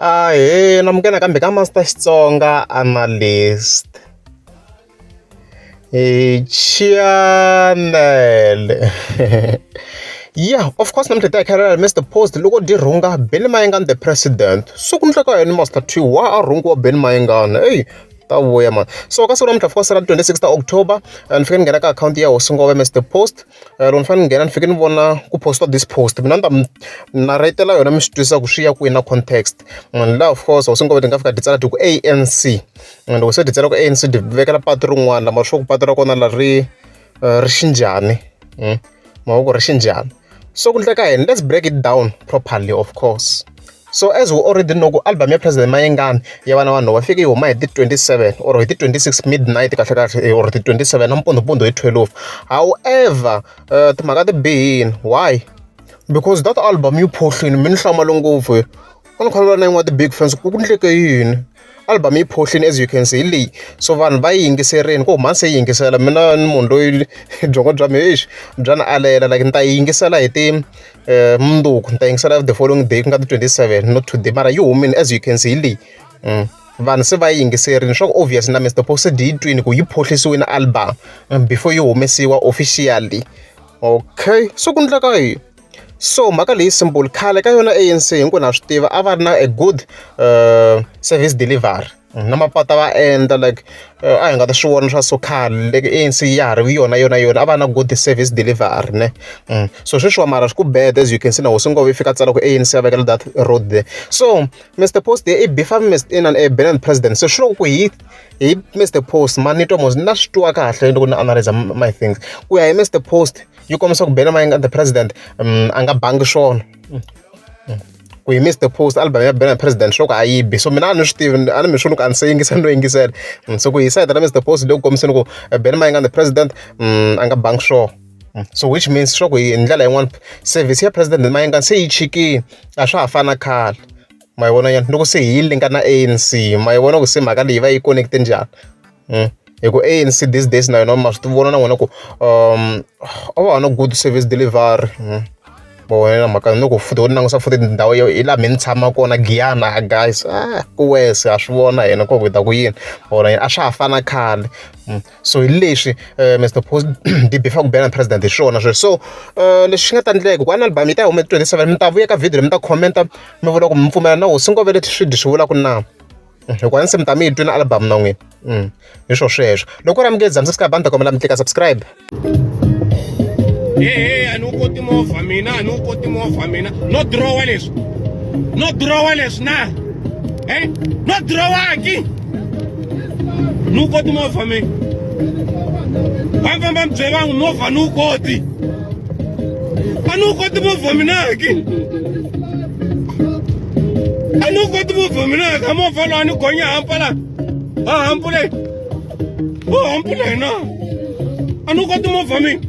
namukela kambe ka Master Xitsonga analyst channel. Yeah, of course namhlanje I carry Mr. Post Loko di runga Benny Mayengani the president. So kunhleka yini Master T wa rungu Benny Mayengani. Hey, tavuya man. So ka sura mhla 26 October and fika ngena ka account ya Osungove Mr. Post. Lo nifana ngena nifike nivona ku posta this post. Mina narratela yona misitwisa ku swiya ku ina context. La of course Osungove ndinga fika ditsala ku ANC. And we said ditsala ku ANC di vekela patu rin'wana lama swo ku patu ra kona la ri xinjhani. Mawoko ri xinjhani. So let's break it down properly, of course. So as we already know, album ya President Mayengani ya Vana wa fika yi huma hi ti 27 or hi ti 26 midnight kahle or ti 27 nampundzu hi 12. However, timhaka ti bihini. Why? Because that album yi phohlini mi ni hlamala ngopfu. Ku ni kholwa na yin'wana ti big fans ku endleke yini. Album yi phohlini as you can see leyi. So vanhu va yi yingiserini ku huma se yi yingisela mina ni munhu loyi byongo bya mina bya ni alela like ni ta yi yingisela hi ti mundzuku ni ta yingisela the following day ku nga ti 27 not today mara yi humini as you can see leyi. Vanhu se va yi yingiserini swa ku obvious na Mr. Post di yi twini ku yi phohlisiwile album before yi humesiwa officially. Okay, so ku endleka yini? So mhaka leyi simple khale ka yona ANC hinkwenu na swi tiva a va ri na a good service delivery na mapatu va endla like a hi nga ta swi vona swa so khale like ANC ya ha ri yona a va na good service delivery ne. So sweswiwa mara swi ku bad as you can see na Osungove yi fika tsala ku ANC a vekela that road there. So Mr. Post i bifa Benny president so sure ku hi Mr. Post manito mos na swi twa kahle loko ni analyze my things ku ya hi Mr. Post yi kombisa ku Benny Mayengani the president a nga bangi swona ku hi Mr. Post album ya Benny president swo ku a yi bi so mina a ni swi tivi a ni mi swi loko a ni se yingisela no yingisela so ku hi side ra Mr. Post loko kombiseni ku Benny Mayengani the president a nga bangi swona. So which means swo ku hi ndlela yin'wana service ya president Mayengani se yi chikini a swa ha fana khale ma yi vona yena loko se hi linka na ANC ma yi vona ku se mhaka leyi va yi connecte njhani. Hi ku ANC these days na yona ma swi vona na n'wina ku a va na good service delivery. Ma wena mhaka loko futhi u langusa futhi ndhawu yo hi laha mi ni tshama kona Giyana guys ku wese a swi vona hina ku ta ku yini vona a swa ha fana khale. So hi leswi Mr. Post di bifa ku Benny president hi swona sweswo. So leswi nga ta endleka ku album yi ta huma 27 mi ta vuya ka video mi ta commenta mi vula ku mi pfumela na Osungove leti swi vulaka na loko a ni se mi ta mi yi twi na album na n'wina hi swo sweswo. Loko u ri amukeli Zamisa Sky banda kombela mi tlika subscribe. A ni wu koti movha mina a ni wu koti movha mina no dirowa leswi na no dirowaki ni wu koti movha mina va famba mi byela vanhu movha ni wu koti a ni wu koti movha mina haki a ni wu koti movha mina haka movha lowu a ni gonya hampa la hampule na a ni wu koti movha mina